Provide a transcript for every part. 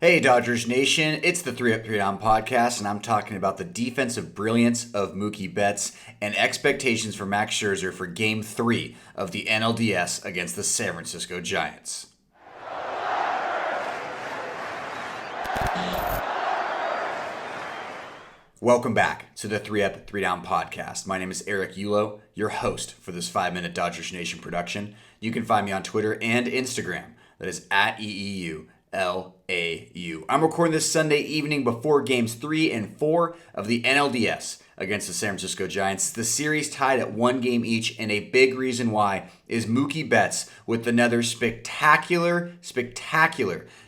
Hey Dodgers Nation, it's the 3 Up 3 Down podcast, and I'm talking about the defensive brilliance of Mookie Betts and expectations for Max Scherzer for Game 3 of the NLDS against the San Francisco Giants. Welcome back to the 3 Up 3 Down podcast. My name is Eric Yulo, your host for this 5-minute Dodgers Nation production. You can find me on Twitter and Instagram. That is at EEULAU. I'm recording this Sunday evening before games 3 and 4 of the NLDS against the San Francisco Giants. The series tied at 1 game each, and a big reason why is Mookie Betts with another spectacular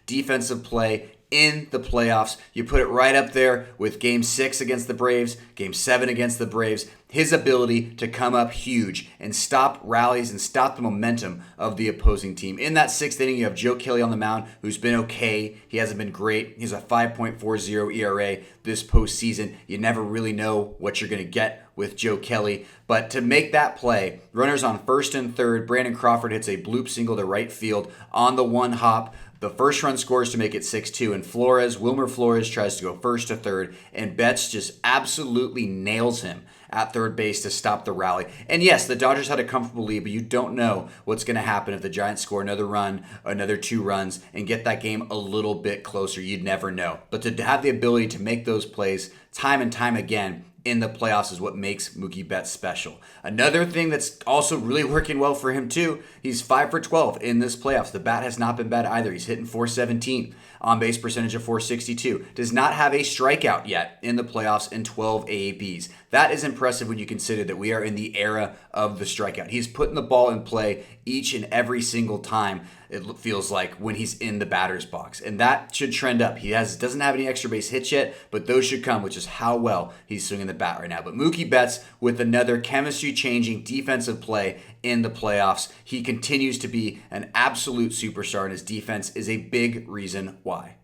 defensive play in the playoffs. You put it right up there with Game 6 against the Braves, Game 7 against the Braves. His ability to come up huge and stop rallies and stop the momentum of the opposing team. In that 6th inning, you have Joe Kelly on the mound, who's been okay. He hasn't been great. He's a 5.40 ERA this postseason. You never really know what you're going to get with Joe Kelly. But to make that play, runners on first and third, Brandon Crawford hits a bloop single to right field on the one hop. The first run scores to make it 6-2, and Wilmer Flores tries to go first to third, and Betts just absolutely nails him at third base to stop the rally. And yes, the Dodgers had a comfortable lead, but you don't know what's going to happen if the Giants score another run, another 2 runs, and get that game a little bit closer. You'd never know. But to have the ability to make those plays time and time again in the playoffs is what makes Mookie Betts special. Another thing that's also really working well for him too, he's 5 for 12 in this playoffs. The bat has not been bad either. He's hitting .417, on base percentage of .462. Does not have a strikeout yet in the playoffs in 12 AABs. That is impressive when you consider that we are in the era of the strikeout. He's putting the ball in play each and every single time, it feels like, when he's in the batter's box. And that should trend up. He doesn't have any extra base hits yet, but those should come, which is how well he's swinging the bat right now. But Mookie Betts with another chemistry-changing defensive play in the playoffs. He continues to be an absolute superstar, and his defense is a big reason why.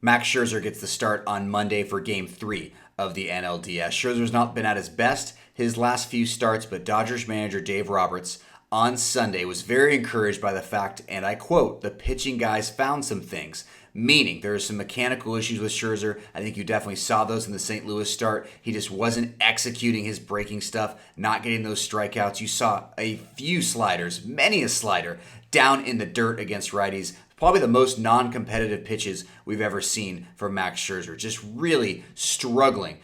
Max Scherzer gets the start on Monday for Game 3 of the NLDS. Scherzer's not been at his best his last few starts, but Dodgers manager Dave Roberts on Sunday was very encouraged by the fact, and I quote, "the pitching guys found some things," meaning there are some mechanical issues with Scherzer. I think you definitely saw those in the St. Louis start. He just wasn't executing his breaking stuff, not getting those strikeouts. You saw a few sliders, many a slider, down in the dirt against righties. Probably the most non-competitive pitches we've ever seen from Max Scherzer. Just really struggling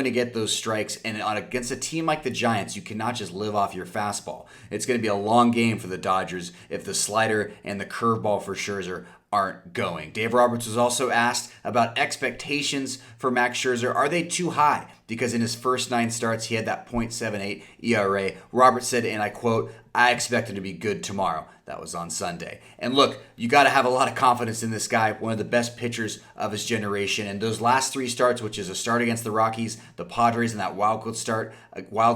to get those strikes. And against a team like the Giants, you cannot just live off your fastball. It's going to be a long game for the Dodgers if the slider and the curveball for Scherzer aren't going. Dave Roberts was also asked about expectations for Max Scherzer. Are they too high? Because in his first 9 starts, he had that .78 ERA. Roberts said, and I quote, "I expect him to be good tomorrow." That was on Sunday. And look, you got to have a lot of confidence in this guy, one of the best pitchers of his generation. And those last 3 starts, which is a start against the Rockies, the Padres, and that wild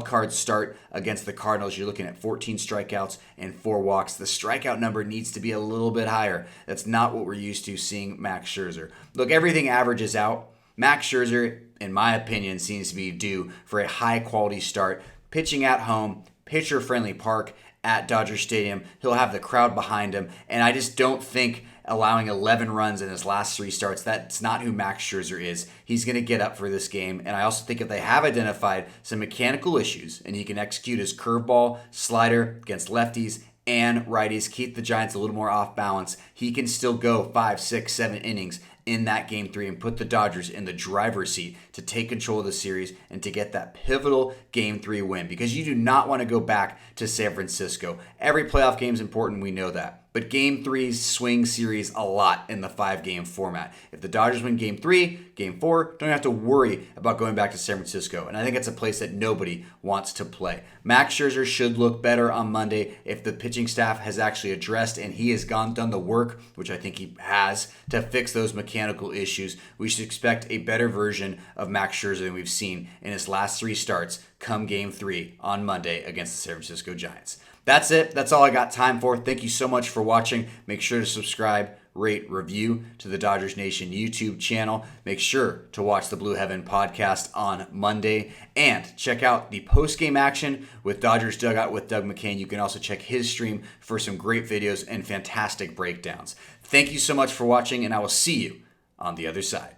card start against the Cardinals, you're looking at 14 strikeouts and 4 walks. The strikeout number needs to be a little bit higher. That's not what we're used to seeing Max Scherzer. Look, everything averages out. Max Scherzer, in my opinion, seems to be due for a high-quality start. Pitching at home, pitcher-friendly park at Dodger Stadium. He'll have the crowd behind him, and I just don't think allowing 11 runs in his last 3 starts, that's not who Max Scherzer is. He's going to get up for this game, and I also think if they have identified some mechanical issues and he can execute his curveball, slider against lefties and righties, keep the Giants a little more off balance, he can still go 5, 6, 7 innings in that Game 3 and put the Dodgers in the driver's seat to take control of the series and to get that pivotal Game 3 win, because you do not want to go back to San Francisco. Every playoff game is important, we know that. But Game 3s swing series a lot in the 5-game format. If the Dodgers win Game 3, Game 4, don't have to worry about going back to San Francisco. And I think it's a place that nobody wants to play. Max Scherzer should look better on Monday if the pitching staff has actually addressed and he has done the work, which I think he has, to fix those mechanical issues. We should expect a better version of Max Scherzer than we've seen in his last 3 starts come Game 3 on Monday against the San Francisco Giants. That's it. That's all I got time for. Thank you so much for watching. Make sure to subscribe, rate, review to the Dodgers Nation YouTube channel. Make sure to watch the Blue Heaven podcast on Monday and check out the post-game action with Dodgers Dugout with Doug McCain. You can also check his stream for some great videos and fantastic breakdowns. Thank you so much for watching, and I will see you on the other side.